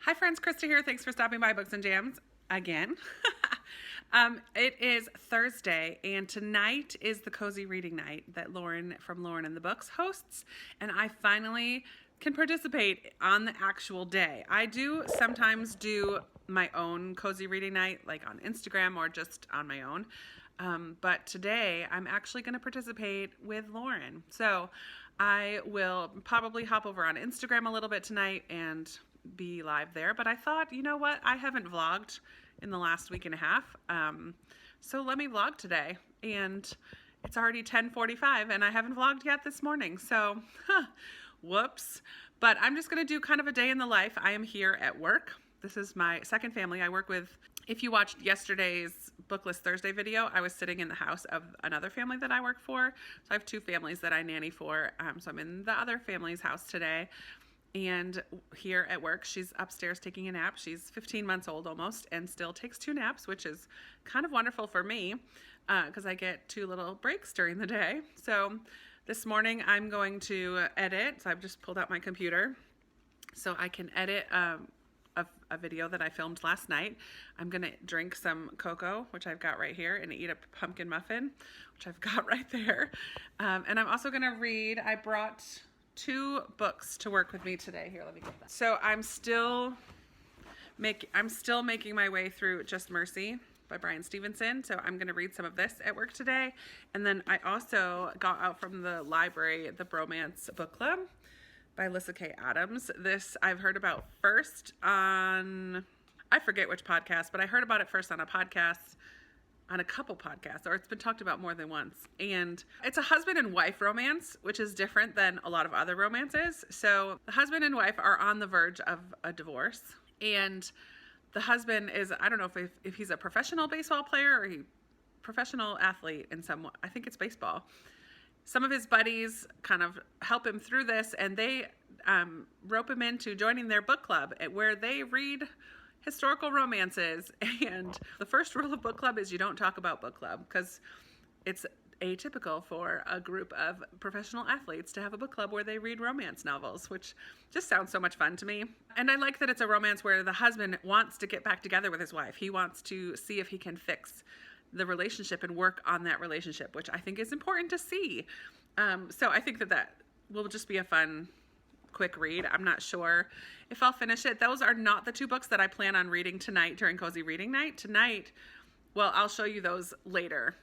Hi friends, Krista here. Thanks for stopping by Books and Jams again. It is Thursday and tonight is the cozy reading night that Lauren from Lauren and the Books hosts, and I finally can participate on the actual day. I do sometimes do my own cozy reading night like on Instagram or just on my own. But today I'm actually going to participate with Lauren. So I will probably hop over on Instagram a little bit tonight and be live there. But I thought, you know what? I haven't vlogged in the last week and a half. So let me vlog today. And it's already 10:45 and I haven't vlogged yet this morning. So, whoops. But I'm just going to do kind of a day in the life. I am here at work. This is my second family I work with. If you watched yesterday's Booklist Thursday video, I was sitting in the house of another family that I work for. So I have two families that I nanny for. So I'm in the other family's house today. And here at work, she's upstairs taking a nap. She's 15 months old almost and still takes 2 naps, which is kind of wonderful for me because I get 2 little breaks during the day. So this morning I'm going to edit. So I've just pulled out my computer so I can edit a video that I filmed last night. I'm gonna drink some cocoa, which I've got right here, and eat a pumpkin muffin, which I've got right there. And I'm also gonna read. I brought 2 books to work with me today. Here, let me get that. So I'm still making my way through Just Mercy by Brian Stevenson. So I'm gonna read some of this at work today. And then I also got out from the library the Bromance Book Club by Alyssa K. Adams. This I've heard about first on, I forget which podcast, but I heard about it first on a podcast, on a couple podcasts, or it's been talked about more than once. And it's a husband and wife romance, which is different than a lot of other romances. So the husband and wife are on the verge of a divorce. And the husband is, I don't know if he's a professional baseball player or professional athlete in some, I think it's baseball. Some of his buddies kind of help him through this, and they rope him into joining their book club where they read historical romances. And the first rule of book club is you don't talk about book club because it's atypical for a group of professional athletes to have a book club where they read romance novels, which just sounds so much fun to me. And I like that it's a romance where the husband wants to get back together with his wife. He wants to see if he can fix the relationship and work on that relationship, which I think is important to see. So I think that will just be a fun, quick read. I'm not sure if I'll finish it. Those are not the 2 books that I plan on reading tonight during Cozy Reading Night. Tonight, well, I'll show you those later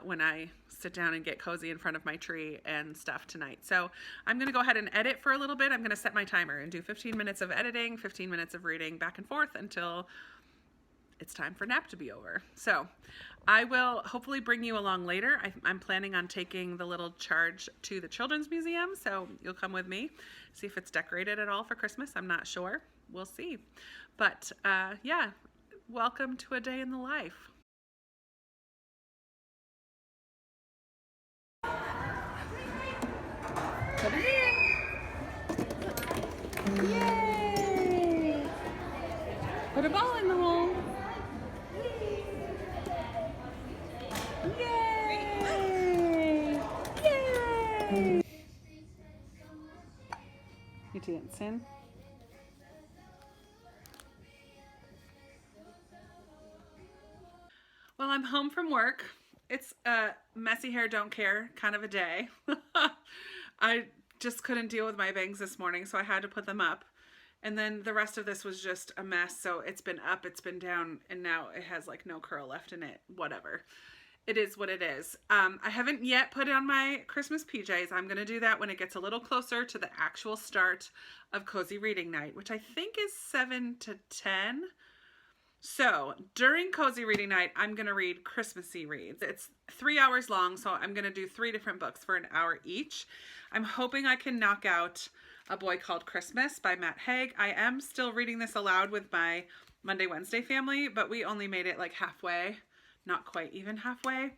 when I sit down and get cozy in front of my tree and stuff tonight. So I'm going to go ahead and edit for a little bit. I'm going to set my timer and do 15 minutes of editing, 15 minutes of reading back and forth until it's time for nap to be over. So I will hopefully bring you along later. I'm planning on taking the little charge to the Children's Museum, so you'll come with me, see if it's decorated at all for Christmas. I'm not sure. We'll see. But yeah, welcome to a day in the life. Put it in. Yay! Put a ball in the hole. Yay! Yay! You dancing? Well, I'm home from work. It's a messy hair, don't care kind of a day. I just couldn't deal with my bangs this morning, so I had to put them up. And then the rest of this was just a mess. So it's been up, it's been down, and now it has like no curl left in it. Whatever. It is what it is. I haven't yet put on my Christmas PJs. I'm going to do that when it gets a little closer to the actual start of Cozy Reading Night, which I think is 7 to 10. So during Cozy Reading Night, I'm going to read Christmassy reads. It's 3 hours long, so I'm going to do 3 different books for an hour each. I'm hoping I can knock out A Boy Called Christmas by Matt Haig. I am still reading this aloud with my Monday, Wednesday family, but we only made it like halfway, not quite even halfway.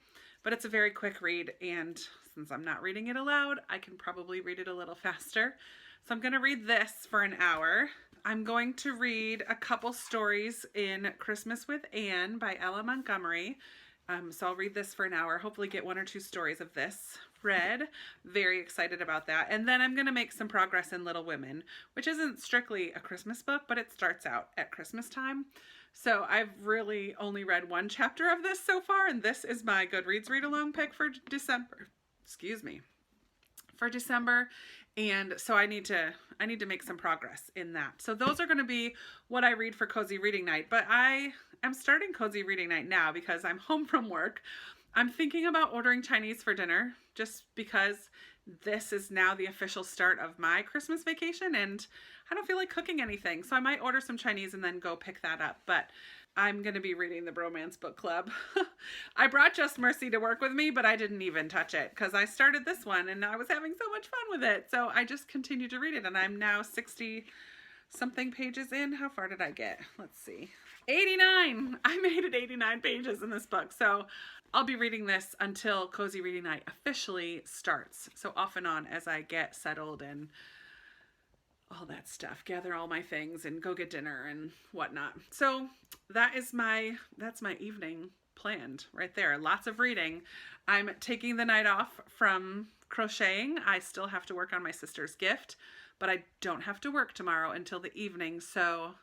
But it's a very quick read, and since I'm not reading it aloud, I can probably read it a little faster. So I'm going to read this for an hour. I'm going to read a couple stories in Christmas with Anne by Ella Montgomery. So I'll read this for an hour, hopefully get 1 or 2 stories of this read. Very excited about that. And then I'm going to make some progress in Little Women, which isn't strictly a Christmas book, but it starts out at Christmas time. So I've really only read one chapter of this so far, and this is my Goodreads read-along pick for December. Excuse me. For December. And so I need to make some progress in that. So those are going to be what I read for Cozy Reading Night. But I am starting Cozy Reading Night now because I'm home from work. I'm thinking about ordering Chinese for dinner just because this is now the official start of my Christmas vacation and I don't feel like cooking anything. So I might order some Chinese and then go pick that up. But I'm going to be reading the Bromance Book Club. I brought Just Mercy to work with me, but I didn't even touch it because I started this one and I was having so much fun with it. So I just continued to read it and I'm now 60 something pages in. How far did I get? Let's see. 89. I made it 89 pages in this book. So I'll be reading this until Cozy Reading Night officially starts. So off and on as I get settled and all that stuff, gather all my things and go get dinner and whatnot. So that's my evening planned right there. Lots of reading. I'm taking the night off from crocheting. I still have to work on my sister's gift, but I don't have to work tomorrow until the evening. So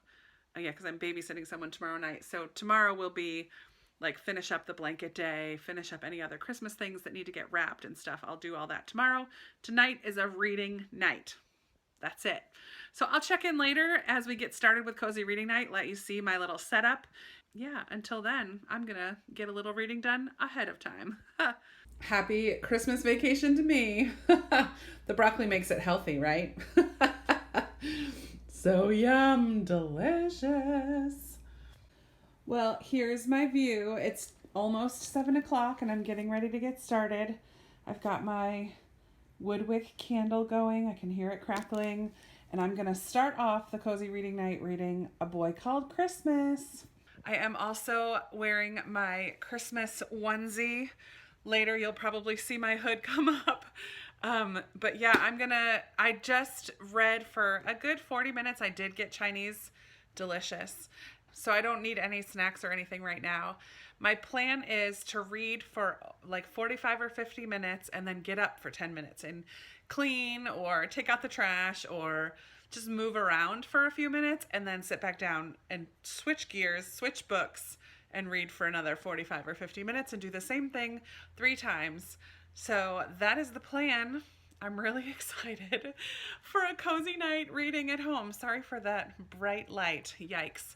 yeah, because I'm babysitting someone tomorrow night. So tomorrow will be like finish up the blanket day, finish up any other Christmas things that need to get wrapped and stuff. I'll do all that tomorrow. Tonight is a reading night. That's it. So I'll check in later as we get started with Cozy Reading Night, let you see my little setup. Yeah, until then, I'm going to get a little reading done ahead of time. Happy Christmas vacation to me. The broccoli makes it healthy, right? So yum, delicious. Well, here's my view. It's almost 7 o'clock and I'm getting ready to get started. I've got my woodwick candle going. I can hear it crackling. And I'm going to start off the Cozy Reading Night reading A Boy Called Christmas. I am also wearing my Christmas onesie. Later, you'll probably see my hood come up. But yeah, I just read for a good 40 minutes. I did get Chinese. Delicious. So I don't need any snacks or anything right now. My plan is to read for like 45 or 50 minutes and then get up for 10 minutes and clean or take out the trash or just move around for a few minutes and then sit back down and switch gears, switch books and read for another 45 or 50 minutes and do the same thing 3 times. So that is the plan. I'm really excited for a cozy night reading at home. Sorry for that bright light. Yikes.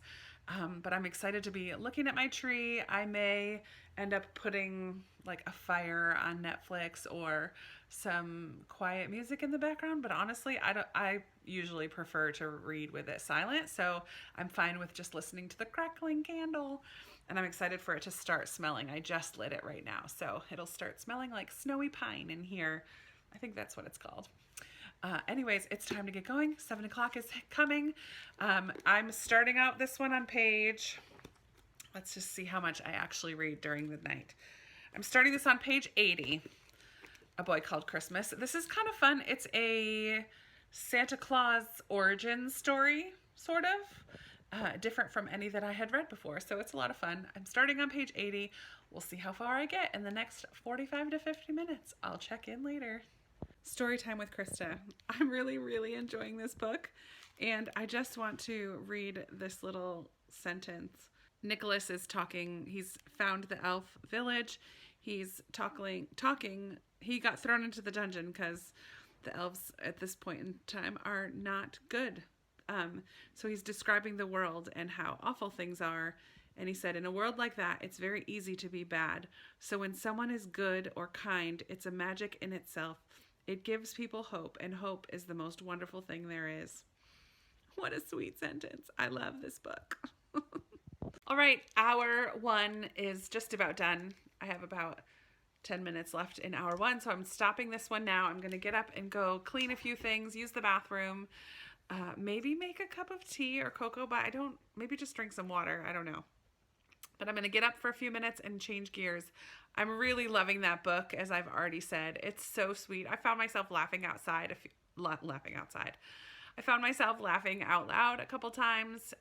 But I'm excited to be looking at my tree. I may end up putting like a fire on Netflix or some quiet music in the background. But honestly, I usually prefer to read with it silent. So I'm fine with just listening to the crackling candle. And I'm excited for it to start smelling. I just lit it right now. So it'll start smelling like snowy pine in here. I think that's what it's called. Anyways, it's time to get going. 7 o'clock is coming. I'm starting out this one on page, let's just see how much I actually read during the night. I'm starting this on page 80, A Boy Called Christmas. This is kind of fun. It's a Santa Claus origin story, sort of. Different from any that I had read before, so it's a lot of fun. I'm starting on page 80. We'll see how far I get in the next 45 to 50 minutes. I'll check in later. Story time with Krista. I'm really enjoying this book, and I just want to read this little sentence. Nicholas is talking. He's found the elf village. He's talking. He got thrown into the dungeon because the elves at this point in time are not good. So he's describing the world and how awful things are. And he said, in a world like that, it's very easy to be bad. So when someone is good or kind, it's a magic in itself. It gives people hope, and hope is the most wonderful thing there is. What a sweet sentence. I love this book. All right, hour 1 is just about done. I have about 10 minutes left in hour 1, so I'm stopping this one now. I'm going to get up and go clean a few things, use the bathroom, maybe make a cup of tea or cocoa, but maybe just drink some water. I don't know. But I'm going to get up for a few minutes and change gears. I'm really loving that book, as I've already said. It's so sweet. I found myself laughing outside. I found myself laughing out loud a couple times.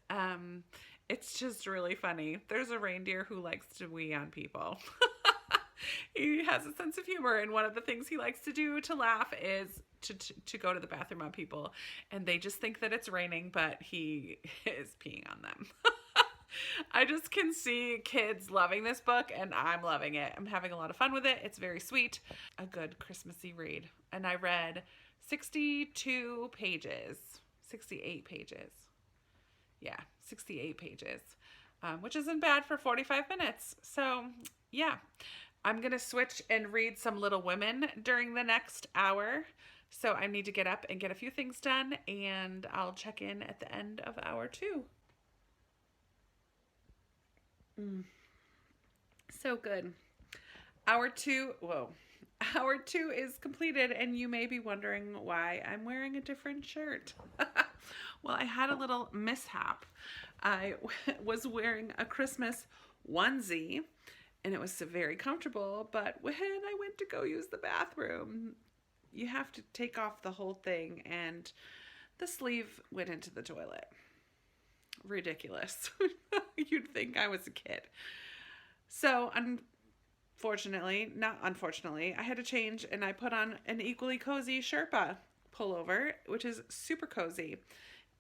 It's just really funny. There's a reindeer who likes to wee on people. He has a sense of humor, and one of the things he likes to do to laugh is to go to the bathroom on people, and they just think that it's raining, but he is peeing on them. I just can see kids loving this book, and I'm loving it. I'm having a lot of fun with it. It's very sweet. A good Christmassy read. And I read 62 pages. 68 pages. Yeah, 68 pages. Which isn't bad for 45 minutes. So, yeah. I'm going to switch and read some Little Women during the next hour. So I need to get up and get a few things done, and I'll check in at the end of hour 2. So good. Hour 2 is completed, and you may be wondering why I'm wearing a different shirt. Well, I had a little mishap. I was wearing a Christmas onesie, and it was very comfortable, but when I went to go use the bathroom, you have to take off the whole thing, and the sleeve went into the toilet. Ridiculous. You'd think I was a kid. So not unfortunately, I had to change, and I put on an equally cozy Sherpa pullover, which is super cozy.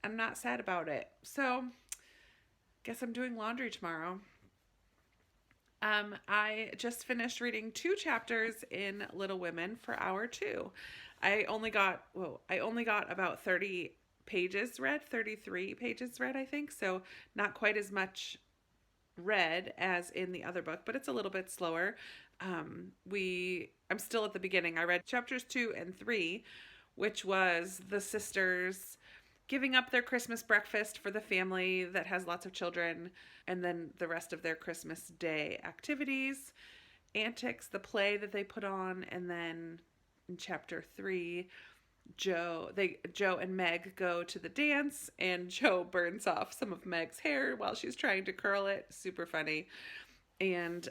I'm not sad about it. So guess I'm doing laundry tomorrow. I just finished reading 2 chapters in Little Women for hour 2. I only got about 30 pages read, 33 pages read, I think. So not quite as much read as in the other book, but it's a little bit slower. I'm still at the beginning. I read chapters 2 and 3, which was the sisters giving up their Christmas breakfast for the family that has lots of children, and then the rest of their Christmas Day activities, antics, the play that they put on, and then in chapter 3, Joe and Meg go to the dance, and Joe burns off some of Meg's hair while she's trying to curl it. Super funny. And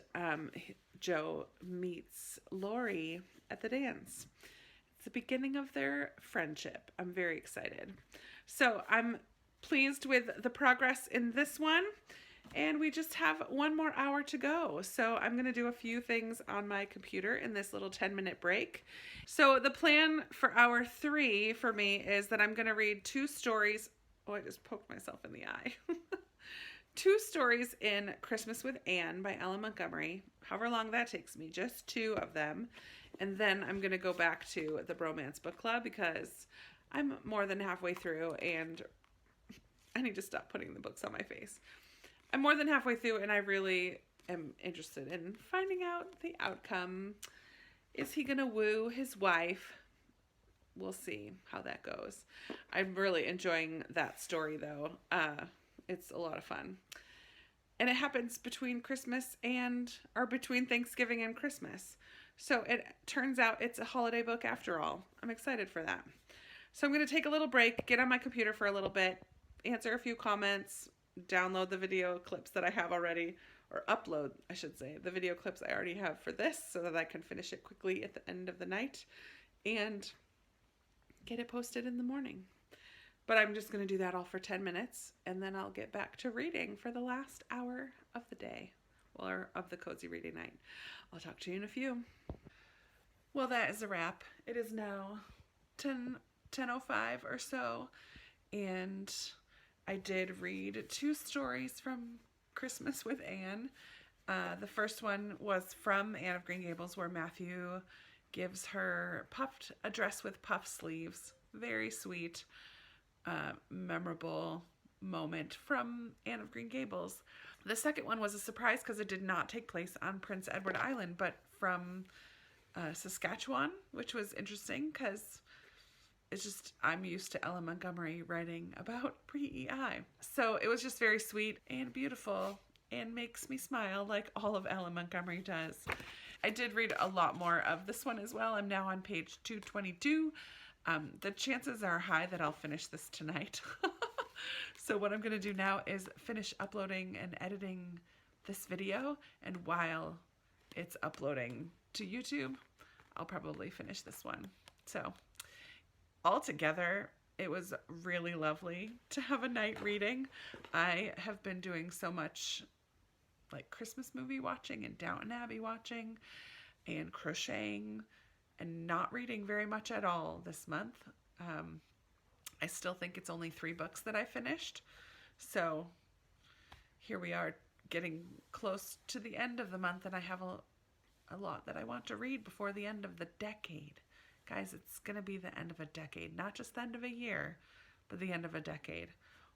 Joe meets Lori at the dance. It's the beginning of their friendship. I'm very excited. So I'm pleased with the progress in this one. And we just have one more hour to go. So I'm going to do a few things on my computer in this little 10-minute break. So the plan for hour 3 for me is that I'm going to read 2 stories. Oh, I just poked myself in the eye. 2 stories in Christmas with Anne by Ellen Montgomery. However long that takes me, just 2 of them. And then I'm going to go back to the Bromance Book Club because I'm more than halfway through and I need to stop putting the books on my face. I'm more than halfway through, and I really am interested in finding out the outcome. Is he going to woo his wife? We'll see how that goes. I'm really enjoying that story, though. It's a lot of fun. And it happens between between Thanksgiving and Christmas. So it turns out it's a holiday book after all. I'm excited for that. So I'm going to take a little break, get on my computer for a little bit, answer a few comments, download the video clips that I have already, or upload, I should say, the video clips I already have for this so that I can finish it quickly at the end of the night and get it posted in the morning. But I'm just going to do that all for 10 minutes, and then I'll get back to reading for the last hour of the day, or of the cozy reading night. I'll talk to you in a few. Well, that is a wrap. It is now 10:05 or so, and I did read 2 stories from Christmas with Anne. The first one was from Anne of Green Gables, where Matthew gives her a dress with puff sleeves. Very sweet, memorable moment from Anne of Green Gables. The second one was a surprise because it did not take place on Prince Edward Island, but from Saskatchewan, which was interesting because it's just, I'm used to Ellen Montgomery writing about pre-EI. So it was just very sweet and beautiful and makes me smile like all of Ellen Montgomery does. I did read a lot more of this one as well. I'm now on page 222. The chances are high that I'll finish this tonight. So what I'm going to do now is finish uploading and editing this video, and while it's uploading to YouTube, I'll probably finish this one. So altogether, it was really lovely to have a night reading. I have been doing so much like Christmas movie watching and Downton Abbey watching. and crocheting and not reading very much at all this month. I still think it's only 3 books that I finished. So here we are getting close to the end of the month, and I have a lot that I want to read before the end of the decade. Guys, it's going to be the end of a decade, not just the end of a year, but the end of a decade.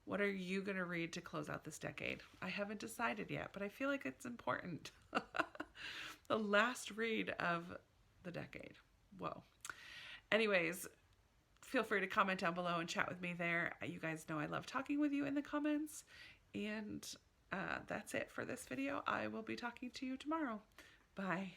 What are you going to read to close out this decade? I haven't decided yet, but I feel like it's important. The last read of the decade. Whoa. Anyways, feel free to comment down below and chat with me there. You guys know I love talking with you in the comments. And that's it for this video. I will be talking to you tomorrow. Bye.